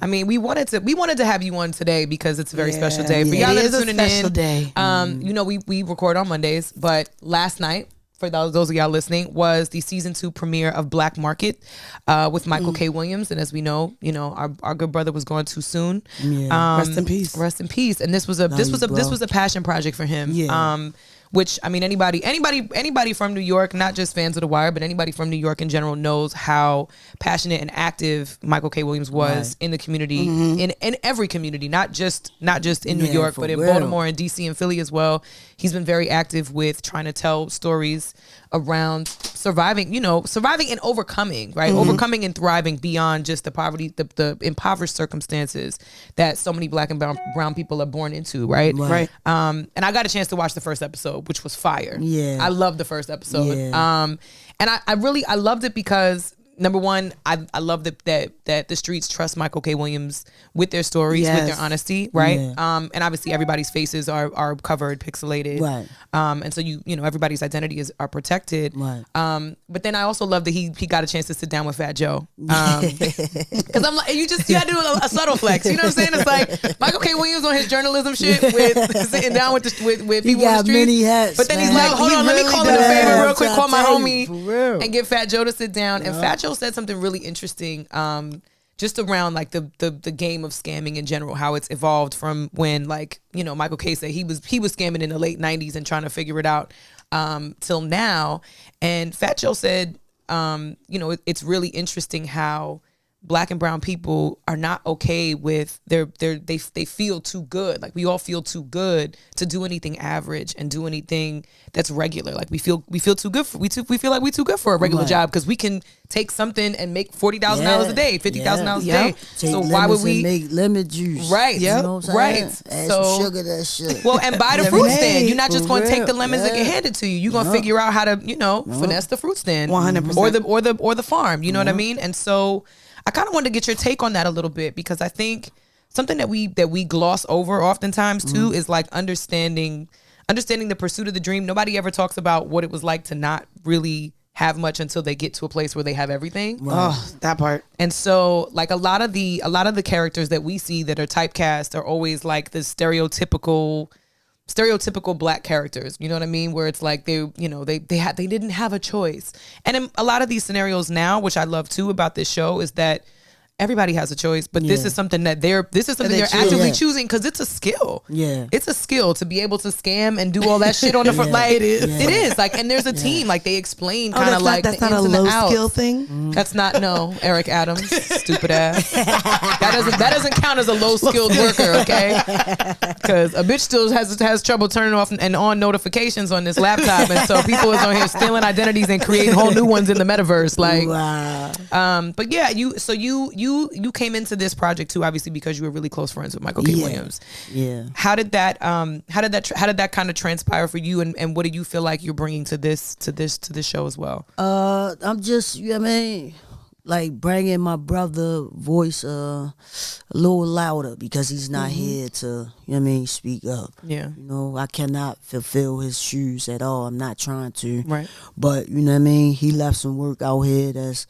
I mean, we wanted to have you on today because it's a very special day. For y'all that are tuning in, day. You know, we record on Mondays, but last night, for those of y'all listening, was the season 2 premiere of Black Market with Michael K. Williams. And as we know, our good brother was gone too soon. Yeah. Rest in peace. Rest in peace. And this was a passion project for him. Yeah. Which, I mean, anybody from New York, not just fans of The Wire, but anybody from New York in general knows how passionate and active Michael K. Williams was in the community, in every community, not just in New York, but in Baltimore and DC and Philly as well. He's been very active with trying to tell stories around surviving and overcoming, right? Overcoming and thriving beyond just the poverty, the impoverished circumstances that so many Black and brown people are born into, right? Right. And I got a chance to watch the first episode, which was fire. Yeah. I loved the first episode. Yeah. And I loved it because, number one, I love that the streets trust Michael K. Williams with their stories, with their honesty, right? Yeah. And obviously everybody's faces are covered, pixelated, Right. And so everybody's identity are protected, Right. But then I also love that he got a chance to sit down with Fat Joe, because I'm like, you had to do a subtle flex, you know what I'm saying? It's like Michael K. Williams on his journalism shit with sitting down with people in the streets, many hats, but then he's like, hold on, let me call in a favor real quick, call my homie and get Fat Joe to sit down. And Fat Joe said something really interesting, just around like the game of scamming in general, how it's evolved from when, like, Michael K. said he was scamming in the late 90s and trying to figure it out till now. And Fat Joe said, it's really interesting how Black and brown people are not okay with they feel too good. Like, we all feel too good to do anything average and do anything that's regular. Like, we feel too good we feel like we too good for a regular job, because we can take something and make $40,000 a day, $50,000 a day. So why would we make lemon juice? Right. You know what I'm right. Add So some sugar that shit. well, and buy the fruit stand. You're not just For going to take real. the lemons that get handed to you. You're going to figure out how to finesse the fruit stand, 100%. or the farm. You know what I mean? And so I kind of wanted to get your take on that a little bit, because I think something that we gloss over oftentimes too is like understanding the pursuit of the dream. Nobody ever talks about what it was like to not really have much until they get to a place where they have everything. Right. Oh, that part. And so, like, a lot of the characters that we see that are typecast are always like the stereotypical Black characters, you know what I mean? Where it's like they didn't have a choice. And in a lot of these scenarios now, which I love too about this show, is that everybody has a choice, but this is something that they're actively choosing, because it's a skill. Yeah. It's a skill to be able to scam and do all that shit on the front. Like, it is. Like, and there's a team, like, they explain kind of like that's the not a ins and the low outs. skill thing. That's not, no, Eric Adams, stupid ass. That doesn't count as a low skilled worker, okay? Because a bitch still has trouble turning off and on notifications on this laptop, and so people is on here stealing identities and creating whole new ones in the metaverse. Like, wow. but yeah, you came into this project too, obviously, because you were really close friends with Michael K. Williams. Yeah. How did that kind of transpire for you, and what do you feel like you're bringing to this show as well? I'm just, like bringing my brother voice a little louder, because he's not here to, speak up. Yeah. I cannot fulfill his shoes at all. I'm not trying to. Right. But, he left some work out here that's,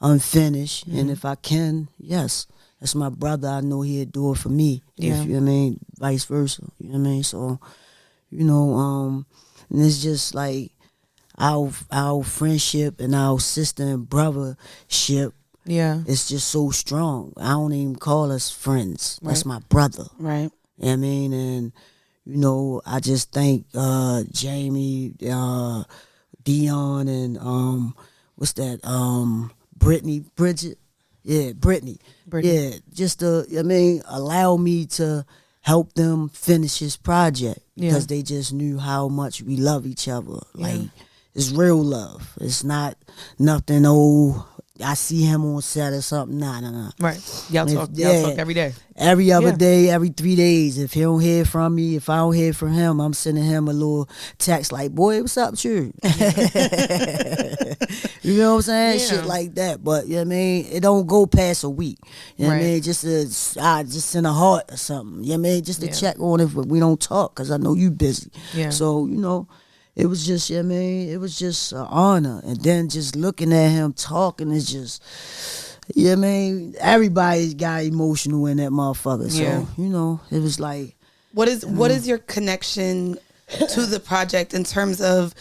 unfinished. And if I can, yes, that's my brother. I know he'll do it for me. Yeah. If, vice versa. So, and it's just like our friendship and our sister and brothership. Yeah. It's just so strong. I don't even call us friends. Right. That's my brother. Right. You know what I mean? And, I just thank Jamie, Dion, and what's that? Bridget. Yeah, Brittany. Yeah, just to, allow me to help them finish his project, because they just knew how much we love each other. Like, it's real love. It's not nothing, I see him on set or something. Nah. Right. Y'all talk every day. Every other day, every 3 days. If he don't hear from me, if I don't hear from him, I'm sending him a little text like, boy, what's up with you? You know what I'm saying? Yeah. Shit like that. But, it don't go past a week. You know what I mean? Just send a heart or something. You know what I mean? Just to check on if we don't talk, because I know you busy. Yeah. So, it was just, it was just an honor. And then just looking at him talking is just, Yeah, I mean, everybody got emotional in that motherfucker. Yeah. So, you know, it was like. What is your connection to the project in terms of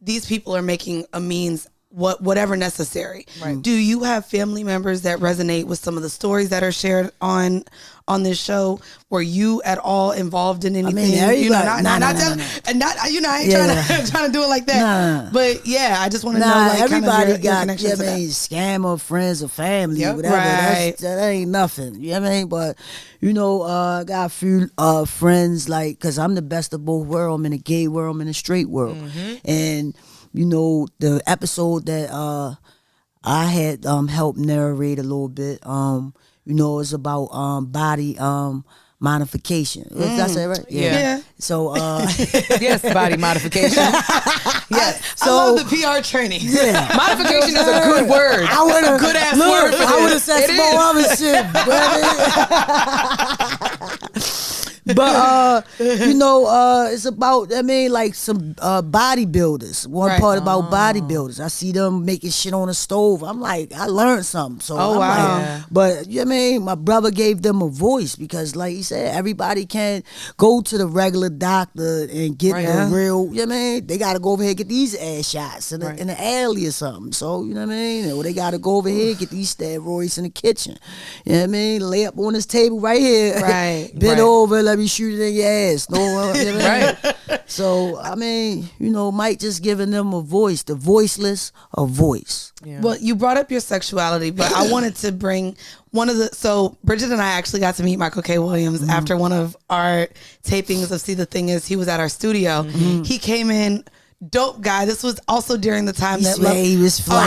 these people are making a means, whatever necessary? Right. Do you have family members that resonate with some of the stories that are shared on this show? Were you at all involved in anything? I mean, everybody, you know, I ain't trying to do it like that. But yeah, I just want to know. Like, everybody your got, connection to that. scammer, friends, or family, Yep. whatever. Right. That ain't nothing. You know what I mean? But, you know, I got a few friends, like, because I'm the best of both worlds. I'm in the gay world, I'm in the straight world. And, you know, the episode that I had helped narrate a little bit, you know, it's about body modification. Did I say it right? Yeah. So Yes, body modification. Yes. I love the PR training. yeah. Modification is a good word. I would have Good ass word for I would have this. said It some more other shit, brother. But you know, it's about, I mean, like some bodybuilders. One Right. part about bodybuilders. I see them making shit on the stove. I'm like, I learned something. So Oh, I'm wow. like, but you know what I mean, my brother gave them a voice because, like he said, everybody can't go to the regular doctor and get the real. You know what I mean? They got to go over here and get these ass shots in the alley or something. So you know what I mean? Or they got to go over here and get these steroids in the kitchen. You know what I mean? Lay up on this table right here. Right. Bend over, let me shoot it in your ass. No, you know what I mean? Right. So I mean, you know, Mike just giving them a voice, the voiceless a voice. Yeah. Well, you brought up your sexuality, but I wanted to bring so Bridget and I actually got to meet Michael K. Williams after one of our tapings of See the Thing Is. He was at our studio. He came in, dope guy. This was also during the time that he was fly.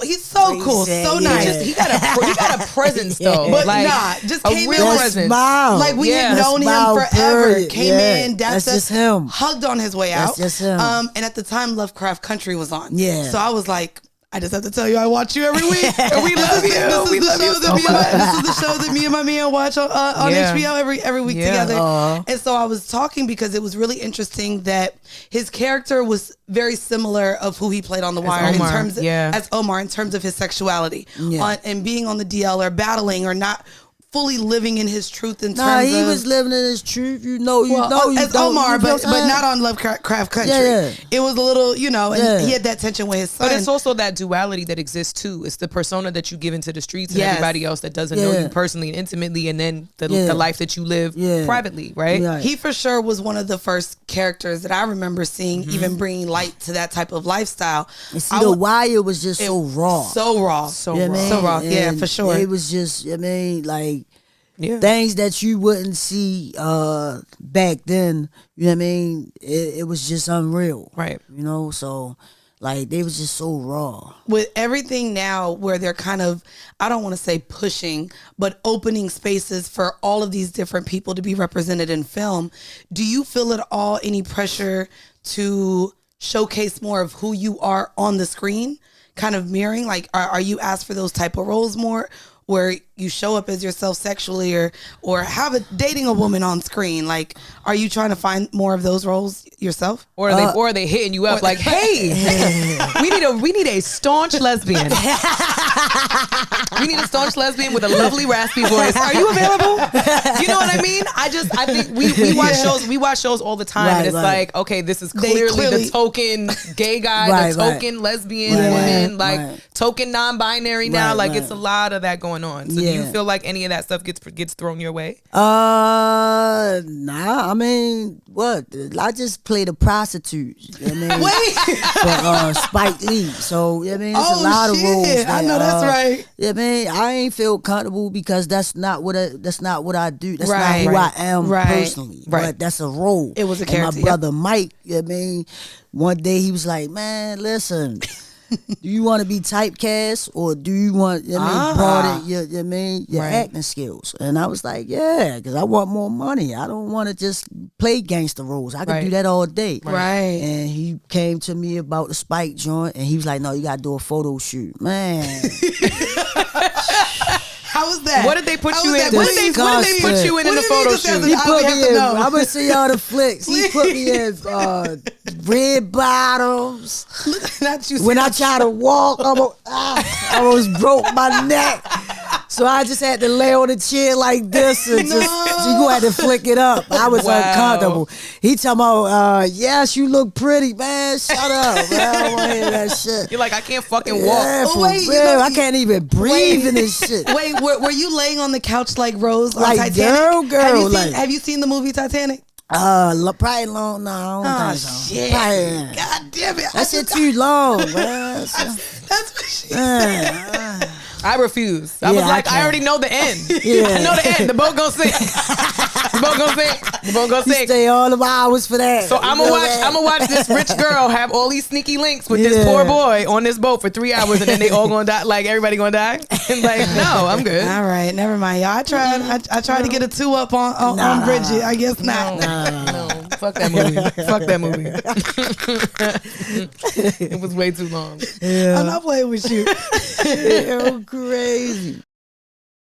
He's so cool, so nice. He got a presence though. But like, just a came real in. presence. Smile. Like we Yeah. had known him Smile, forever. period. Came in, That's us, just him. hugged on his way out. That's just him. And at the time, Lovecraft Country was on. Yeah. So I was like, I just have to tell you, I watch you every week. And we love you. This We is love you the so show this is the show that me and my man watch on Yeah. HBO every week Yeah. together. Aw. And so I was talking because it was really interesting that his character was very similar of who he played on The Wire Omar, in terms of, yeah. as Omar in terms of his sexuality and being on the DL or battling or not fully living in his truth in terms he of was living in his truth. You know, as Omar, but not on Lovecraft Country. Yeah. It was a little, and he had that tension with his son. But it's also that duality that exists too. It's the persona that you give into the streets and Yes. everybody else that doesn't know you personally and intimately, and then the life that you live privately, right? Yeah. He for sure was one of the first characters that I remember seeing, even bringing light to that type of lifestyle. And see, The Wire was just so raw. So raw. So You know what I mean? So raw. Yeah, And for sure. It was just, I mean, like, Yeah. things that you wouldn't see back then, you know what I mean? It was just unreal. Right. You know, so like they was just so raw. With everything now where they're kind of, I don't want to say pushing, but opening spaces for all of these different people to be represented in film, do you feel at all any pressure to showcase more of who you are on the screen? Kind of mirroring, like, are you asked for those type of roles more? Where you show up as yourself sexually or dating a woman on screen? Like, are you trying to find more of those roles yourself? Or are they hitting you up like, hey, we need a staunch lesbian. We need a staunch lesbian with a lovely raspy voice. Are you available? You know what I mean? I think we watch shows all the time, and it's like, okay, this is clearly the token gay guy, the token lesbian woman, token non-binary now. It's a lot of that going on. So do you feel like any of that stuff gets thrown your way? Nah. I mean, what? I just played a prostitute. You know what I mean? For Spike Lee. So I mean, there's a lot of roles. That, I know that's right. Yeah, man. I ain't feel comfortable because that's not what I do. That's not Right. who I am Right. personally. Right. But that's a role. It was a And character, my brother Mike. You know what I mean? One day he was like, "Man, listen." Do you want to be typecast or do you want, broaden your acting skills? And I was like, yeah, because I want more money. I don't want to just play gangster roles. I could do that all day. Right. And he came to me about the Spike joint and he was like, no, you got to do a photo shoot. Man. How was that? What did they put you in? What What did they put you in the photo shoot? He put me in. I'm gonna see y'all the flicks. He put me in red bottoms. Not you. When I try to walk, I almost broke my neck. So I just had to lay on the chair like this and just you go have to flick it up. I was uncomfortable. He talking about, yes, you look pretty, man. Shut up, man. I don't want to hear that shit. You're like, I can't fucking walk. Yeah, for real. I can't even breathe in this shit. Wait, were you laying on the couch like Rose on like Titanic? Girl. Have you seen the movie Titanic? Probably long. No, I don't think so. Shit. Probably, God damn it. that shit too long, man. That's what she said. I refuse. I was like, I already know the end. I know the end. The boat gonna sink. The boat gonna sink. The boat gonna sink. Stay all the hours for that. So I'm gonna watch this rich girl have all these sneaky links with this poor boy on this boat for 3 hours, and then they all gonna die. Like everybody gonna die. And like, no, I'm good. All right, never mind, y'all. I tried to get a 2 up on Bridget. I guess not. No. Fuck that movie. Fuck that movie. It was way too long. I'm not playing with you. You're crazy.